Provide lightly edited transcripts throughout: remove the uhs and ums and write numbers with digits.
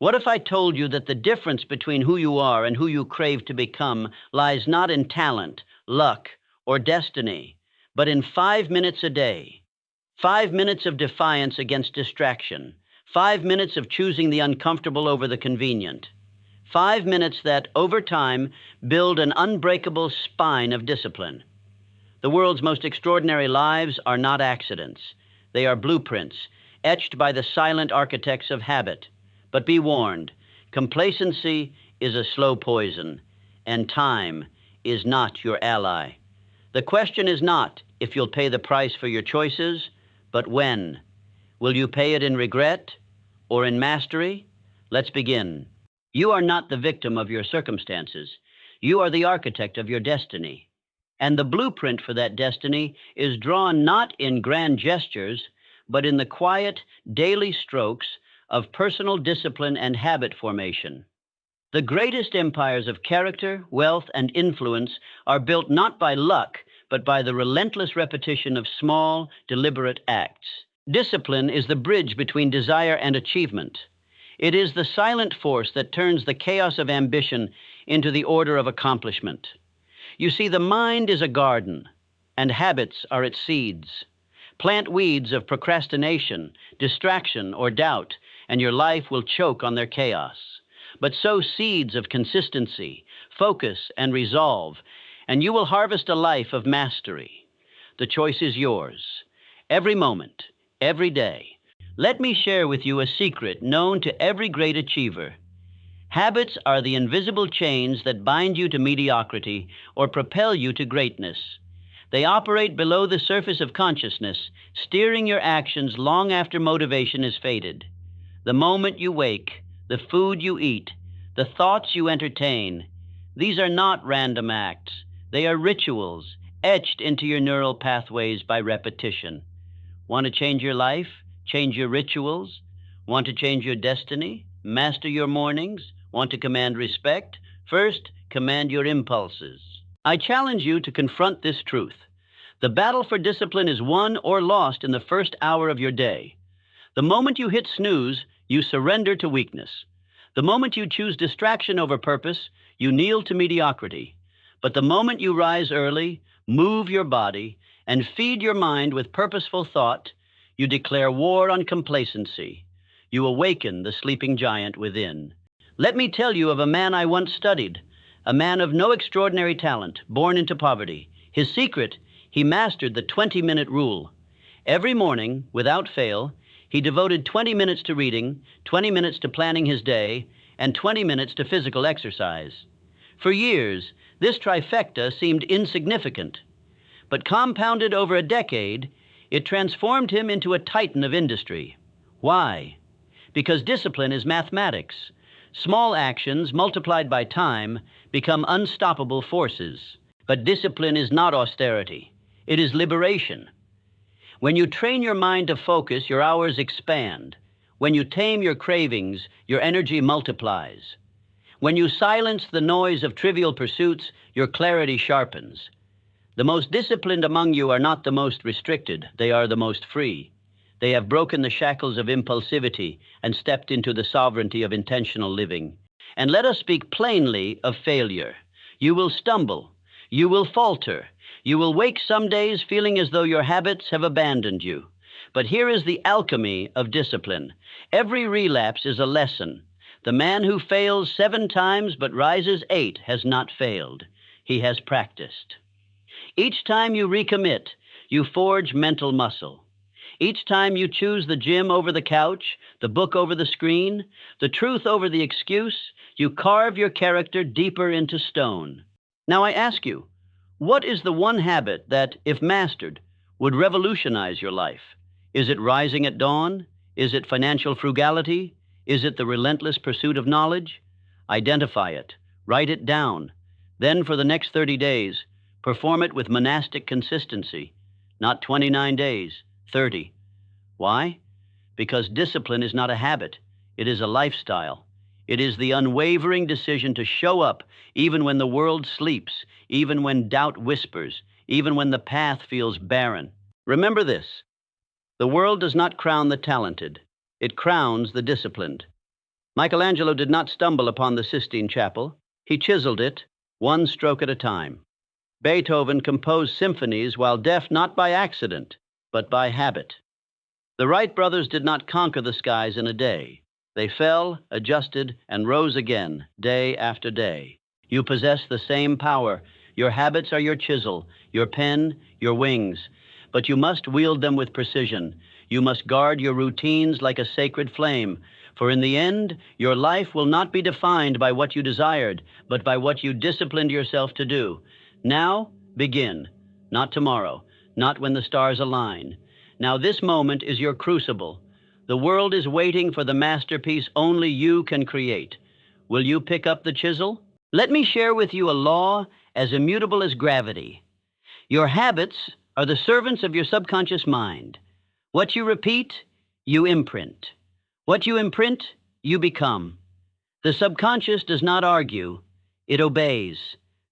What if I told you that the difference between who you are and who you crave to become lies not in talent, luck, or destiny, but in 5 minutes a day? 5 minutes of defiance against distraction. 5 minutes of choosing the uncomfortable over the convenient. 5 minutes that, over time, build an unbreakable spine of discipline. The world's most extraordinary lives are not accidents. They are blueprints, etched by the silent architects of habit. But be warned, complacency is a slow poison, and time is not your ally. The question is not if you'll pay the price for your choices, but when. Will you pay it in regret or in mastery? Let's begin. You are not the victim of your circumstances. You are the architect of your destiny. And the blueprint for that destiny is drawn not in grand gestures, but in the quiet, daily strokes of personal discipline and habit formation. The greatest empires of character, wealth, and influence are built not by luck, but by the relentless repetition of small, deliberate acts. Discipline is the bridge between desire and achievement. It is the silent force that turns the chaos of ambition into the order of accomplishment. You see, the mind is a garden, and habits are its seeds. Plant weeds of procrastination, distraction, or doubt, and your life will choke on their chaos. But sow seeds of consistency, focus, and resolve, and you will harvest a life of mastery. The choice is yours, every moment, every day. Let me share with you a secret known to every great achiever. Habits are the invisible chains that bind you to mediocrity or propel you to greatness. They operate below the surface of consciousness, steering your actions long after motivation is faded. The moment you wake, the food you eat, the thoughts you entertain, these are not random acts. They are rituals etched into your neural pathways by repetition. Want to change your life? Change your rituals? Want to change your destiny? Master your mornings? Want to command respect? First, command your impulses. I challenge you to confront this truth. The battle for discipline is won or lost in the first hour of your day. The moment you hit snooze, you surrender to weakness. The moment you choose distraction over purpose, you kneel to mediocrity. But the moment you rise early, move your body, and feed your mind with purposeful thought, you declare war on complacency. You awaken the sleeping giant within. Let me tell you of a man I once studied, a man of no extraordinary talent, born into poverty. His secret, he mastered the 20-minute rule. Every morning, without fail, he devoted 20 minutes to reading, 20 minutes to planning his day, and 20 minutes to physical exercise. For years, this trifecta seemed insignificant, but compounded over a decade, it transformed him into a titan of industry. Why? Because discipline is mathematics. Small actions multiplied by time become unstoppable forces. But discipline is not austerity. It is liberation. When you train your mind to focus, your hours expand. When you tame your cravings, your energy multiplies. When you silence the noise of trivial pursuits, your clarity sharpens. The most disciplined among you are not the most restricted. They are the most free. They have broken the shackles of impulsivity and stepped into the sovereignty of intentional living. And let us speak plainly of failure. You will stumble. You will falter. You will wake some days feeling as though your habits have abandoned you. But here is the alchemy of discipline. Every relapse is a lesson. The man who fails 7 times but rises 8 has not failed. He has practiced. Each time you recommit, you forge mental muscle. Each time you choose the gym over the couch, the book over the screen, the truth over the excuse, you carve your character deeper into stone. Now I ask you, what is the one habit that, if mastered, would revolutionize your life? Is it rising at dawn? Is it financial frugality? Is it the relentless pursuit of knowledge? Identify it. Write it down. Then for the next 30 days, perform it with monastic consistency. Not 29 days, 30. Why? Because discipline is not a habit. It is a lifestyle. It is the unwavering decision to show up even when the world sleeps, even when doubt whispers, even when the path feels barren. Remember this: the world does not crown the talented. It crowns the disciplined. Michelangelo did not stumble upon the Sistine Chapel. He chiseled it, one stroke at a time. Beethoven composed symphonies while deaf not by accident, but by habit. The Wright brothers did not conquer the skies in a day. They fell, adjusted, and rose again, day after day. You possess the same power. Your habits are your chisel, your pen, your wings. But you must wield them with precision. You must guard your routines like a sacred flame. For in the end, your life will not be defined by what you desired, but by what you disciplined yourself to do. Now, begin. Not tomorrow, not when the stars align. Now this moment is your crucible. The world is waiting for the masterpiece only you can create. Will you pick up the chisel? Let me share with you a law as immutable as gravity. Your habits are the servants of your subconscious mind. What you repeat, you imprint. What you imprint, you become. The subconscious does not argue, it obeys.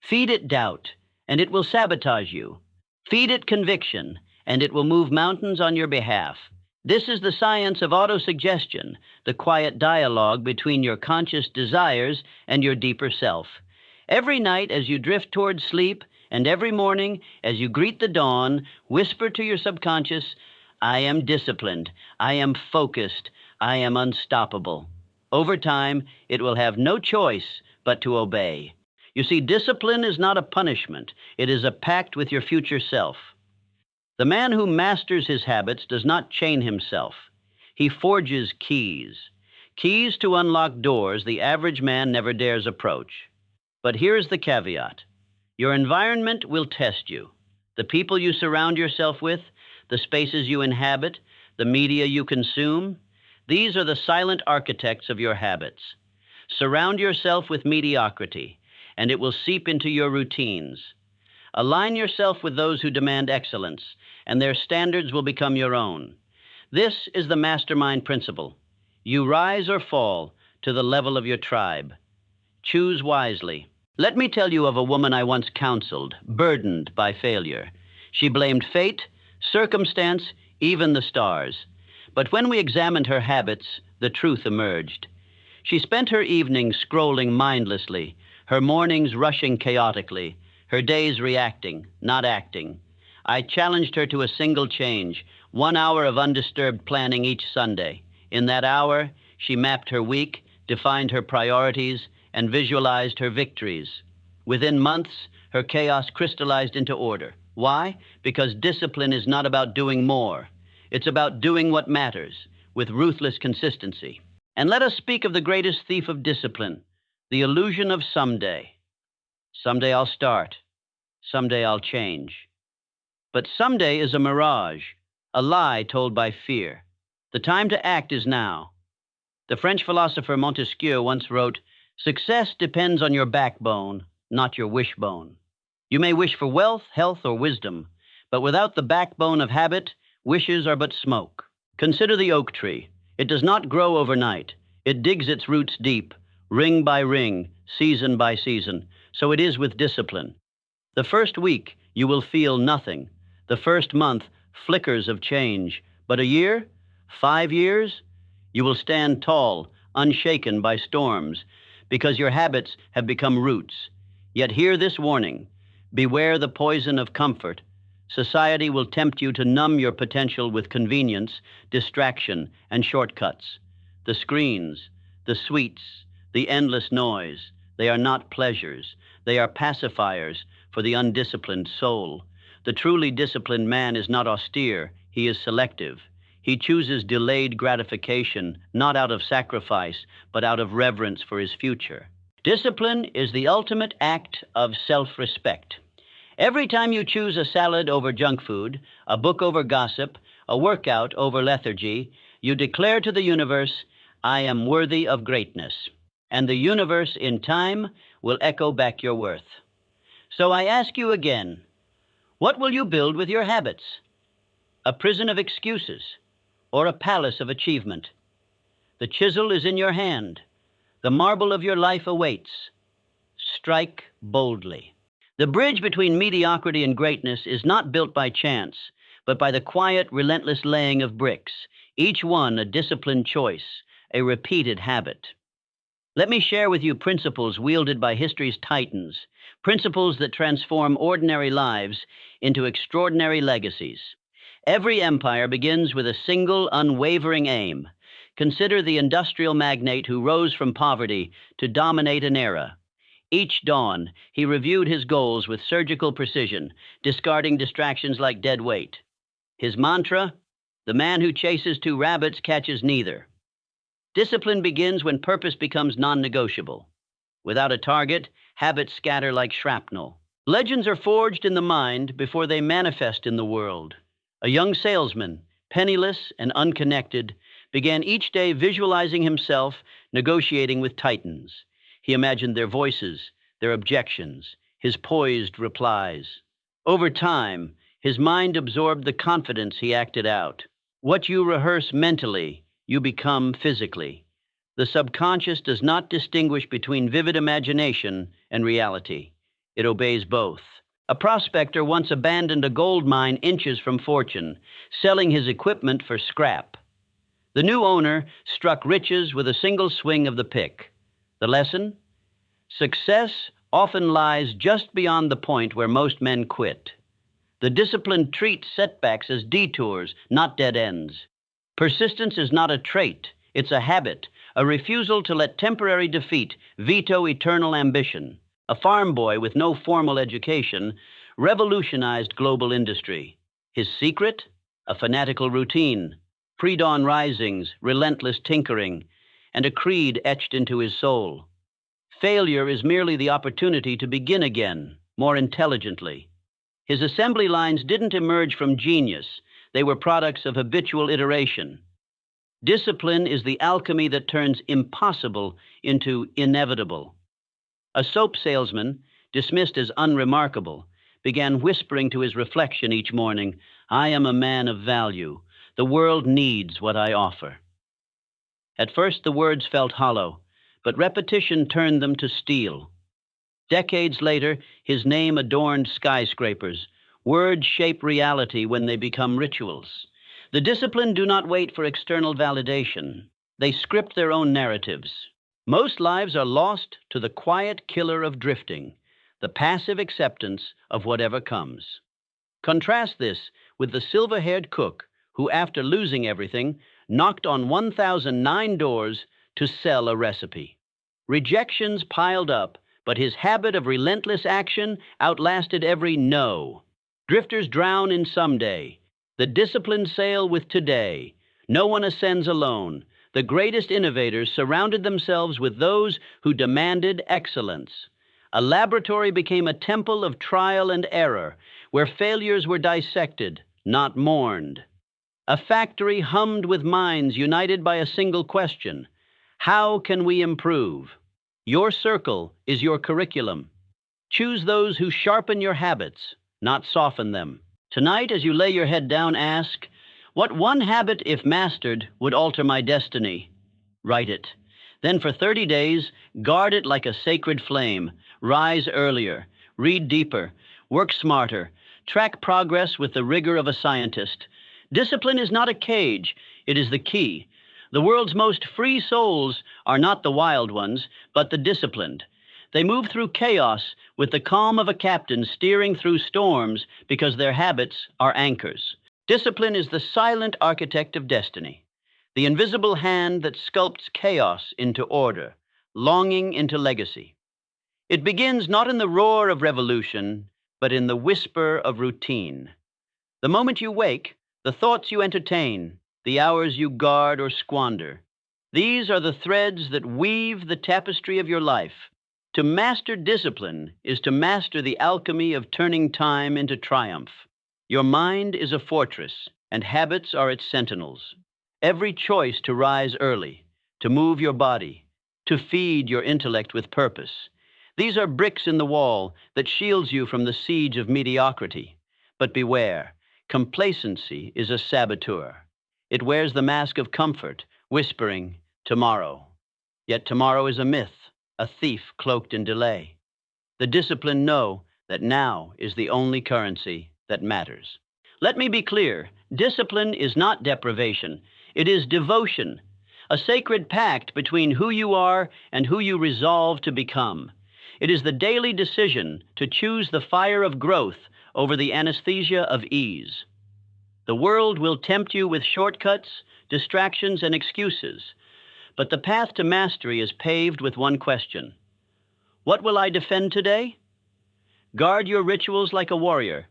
Feed it doubt, and it will sabotage you. Feed it conviction, and it will move mountains on your behalf. This is the science of autosuggestion, the quiet dialogue between your conscious desires and your deeper self. Every night as you drift toward sleep, and every morning as you greet the dawn, whisper to your subconscious, I am disciplined, I am focused, I am unstoppable. Over time, it will have no choice but to obey. You see, discipline is not a punishment. It is a pact with your future self. The man who masters his habits does not chain himself. He forges keys. Keys to unlock doors the average man never dares approach. But here's the caveat. Your environment will test you. The people you surround yourself with, the spaces you inhabit, the media you consume, these are the silent architects of your habits. Surround yourself with mediocrity, and it will seep into your routines. Align yourself with those who demand excellence, and their standards will become your own. This is the mastermind principle. You rise or fall to the level of your tribe. Choose wisely. Let me tell you of a woman I once counseled, burdened by failure. She blamed fate, circumstance, even the stars. But when we examined her habits, the truth emerged. She spent her evenings scrolling mindlessly, her mornings rushing chaotically, her days reacting, not acting. I challenged her to a single change, 1 hour of undisturbed planning each Sunday. In that hour, she mapped her week, defined her priorities, and visualized her victories. Within months, her chaos crystallized into order. Why? Because discipline is not about doing more. It's about doing what matters, with ruthless consistency. And let us speak of the greatest thief of discipline, the illusion of someday. Someday I'll start. Someday I'll change. But someday is a mirage, a lie told by fear. The time to act is now. The French philosopher Montesquieu once wrote, "Success depends on your backbone, not your wishbone." You may wish for wealth, health, or wisdom, but without the backbone of habit, wishes are but smoke. Consider the oak tree. It does not grow overnight. It digs its roots deep, ring by ring, season by season. So it is with discipline. The first week, you will feel nothing. The first month, flickers of change. But a year, 5 years, you will stand tall, unshaken by storms, because your habits have become roots. Yet hear this warning. Beware the poison of comfort. Society will tempt you to numb your potential with convenience, distraction, and shortcuts. The screens, the sweets, the endless noise, they are not pleasures. They are pacifiers for the undisciplined soul. The truly disciplined man is not austere, he is selective. He chooses delayed gratification, not out of sacrifice, but out of reverence for his future. Discipline is the ultimate act of self-respect. Every time you choose a salad over junk food, a book over gossip, a workout over lethargy, you declare to the universe, I am worthy of greatness. And the universe in time will echo back your worth. So I ask you again, what will you build with your habits? A prison of excuses or a palace of achievement? The chisel is in your hand. The marble of your life awaits. Strike boldly. The bridge between mediocrity and greatness is not built by chance, but by the quiet, relentless laying of bricks, each one a disciplined choice, a repeated habit. Let me share with you principles wielded by history's titans, principles that transform ordinary lives into extraordinary legacies. Every empire begins with a single, unwavering aim. Consider the industrial magnate who rose from poverty to dominate an era. Each dawn, he reviewed his goals with surgical precision, discarding distractions like dead weight. His mantra: the man who chases two rabbits catches neither. Discipline begins when purpose becomes non-negotiable. Without a target, habits scatter like shrapnel. Legends are forged in the mind before they manifest in the world. A young salesman, penniless and unconnected, began each day visualizing himself negotiating with titans. He imagined their voices, their objections, his poised replies. Over time, his mind absorbed the confidence he acted out. What you rehearse mentally, you become physically. The subconscious does not distinguish between vivid imagination and reality. It obeys both. A prospector once abandoned a gold mine inches from fortune, selling his equipment for scrap. The new owner struck riches with a single swing of the pick. The lesson? Success often lies just beyond the point where most men quit. The disciplined treat setbacks as detours, not dead ends. Persistence is not a trait, it's a habit, a refusal to let temporary defeat veto eternal ambition. A farm boy with no formal education revolutionized global industry. His secret? A fanatical routine, pre-dawn risings, relentless tinkering, and a creed etched into his soul. Failure is merely the opportunity to begin again, more intelligently. His assembly lines didn't emerge from genius. They were products of habitual iteration. Discipline is the alchemy that turns impossible into inevitable. A soap salesman, dismissed as unremarkable, began whispering to his reflection each morning, "I am a man of value. The world needs what I offer." At first the words felt hollow, but repetition turned them to steel. Decades later, his name adorned skyscrapers. Words shape reality when they become rituals. The disciplined do not wait for external validation. They script their own narratives. Most lives are lost to the quiet killer of drifting, the passive acceptance of whatever comes. Contrast this with the silver-haired cook who, after losing everything, knocked on 1,009 doors to sell a recipe. Rejections piled up, but his habit of relentless action outlasted every no. Drifters drown in someday. The disciplined sail with today. No one ascends alone. The greatest innovators surrounded themselves with those who demanded excellence. A laboratory became a temple of trial and error, where failures were dissected, not mourned. A factory hummed with minds united by a single question: how can we improve? Your circle is your curriculum. Choose those who sharpen your habits, not soften them. Tonight, as you lay your head down, ask, what one habit, if mastered, would alter my destiny? Write it. Then for 30 days, guard it like a sacred flame. Rise earlier, read deeper, work smarter, track progress with the rigor of a scientist. Discipline is not a cage, it is the key. The world's most free souls are not the wild ones, but the disciplined. They move through chaos with the calm of a captain steering through storms because their habits are anchors. Discipline is the silent architect of destiny, the invisible hand that sculpts chaos into order, longing into legacy. It begins not in the roar of revolution, but in the whisper of routine. The moment you wake, the thoughts you entertain, the hours you guard or squander, these are the threads that weave the tapestry of your life. To master discipline is to master the alchemy of turning time into triumph. Your mind is a fortress, and habits are its sentinels. Every choice to rise early, to move your body, to feed your intellect with purpose. These are bricks in the wall that shields you from the siege of mediocrity. But beware, complacency is a saboteur. It wears the mask of comfort, whispering, tomorrow. Yet tomorrow is a myth, a thief cloaked in delay. The disciplined know that now is the only currency that matters. Let me be clear, discipline is not deprivation, it is devotion. a sacred pact between who you are and who you resolve to become. It is the daily decision to choose the fire of growth over the anesthesia of ease. The world will tempt you with shortcuts, distractions, and excuses, but the path to mastery is paved with one question. What will I defend today? Guard your rituals like a warrior.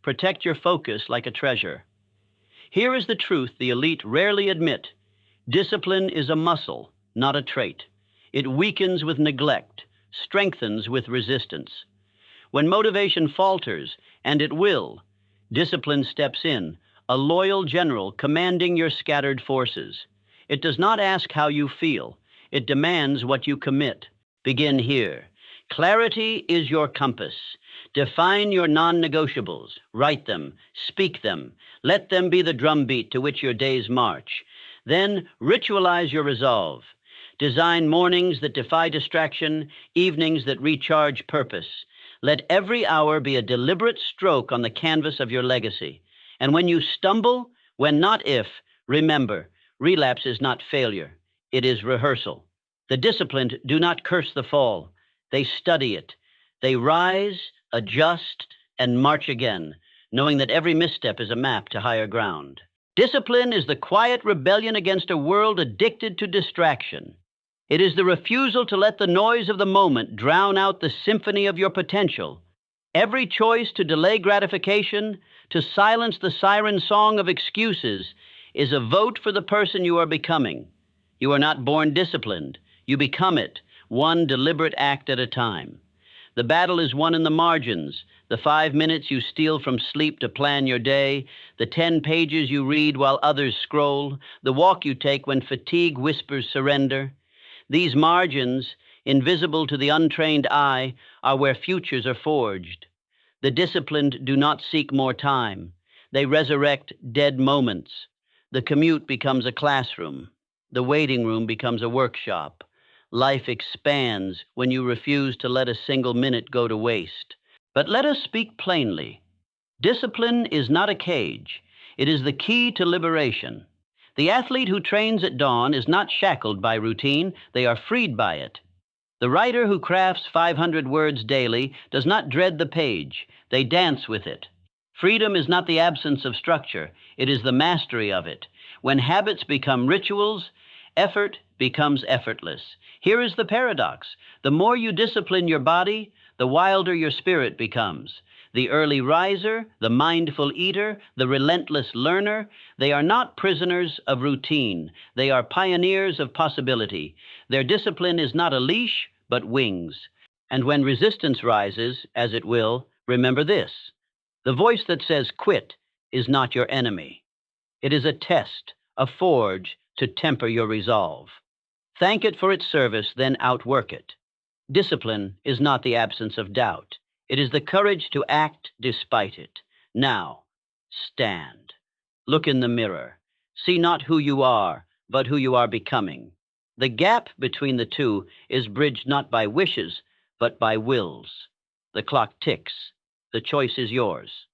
Protect your focus like a treasure. Here is the truth the elite rarely admit. Discipline is a muscle, not a trait. It weakens with neglect, strengthens with resistance. When motivation falters, and it will, discipline steps in, a loyal general commanding your scattered forces. It does not ask how you feel. It demands what you commit. Begin here. Clarity is your compass. Define your non-negotiables. Write them. Speak them. Let them be the drumbeat to which your days march. Then ritualize your resolve. Design mornings that defy distraction, evenings that recharge purpose. Let every hour be a deliberate stroke on the canvas of your legacy. And when you stumble, when not if, remember, relapse is not failure. It is rehearsal. The disciplined do not curse the fall. They study it. They rise, adjust, and march again, knowing that every misstep is a map to higher ground. Discipline is the quiet rebellion against a world addicted to distraction. It is the refusal to let the noise of the moment drown out the symphony of your potential. Every choice to delay gratification, to silence the siren song of excuses, is a vote for the person you are becoming. You are not born disciplined. You become it, one deliberate act at a time. The battle is won in the margins, the 5 minutes you steal from sleep to plan your day, the 10 pages you read while others scroll, the walk you take when fatigue whispers surrender. These margins, invisible to the untrained eye, are where futures are forged. The disciplined do not seek more time. They resurrect dead moments. The commute becomes a classroom. The waiting room becomes a workshop. Life expands when you refuse to let a single minute go to waste. But let us speak plainly. Discipline is not a cage. It is the key to liberation. The athlete who trains at dawn is not shackled by routine. They are freed by it. The writer who crafts 500 words daily does not dread the page. They dance with it. Freedom is not the absence of structure. It is the mastery of it. When habits become rituals, effort becomes effortless. Here is the paradox. The more you discipline your body, the wilder your spirit becomes. The early riser, the mindful eater, the relentless learner, they are not prisoners of routine. They are pioneers of possibility. Their discipline is not a leash, but wings. And when resistance rises, as it will, remember this. The voice that says quit is not your enemy. It is a test, a forge to temper your resolve. Thank it for its service, then outwork it. Discipline is not the absence of doubt. It is the courage to act despite it. Now, stand. Look in the mirror. See not who you are, but who you are becoming. The gap between the two is bridged not by wishes, but by wills. The clock ticks. The choice is yours.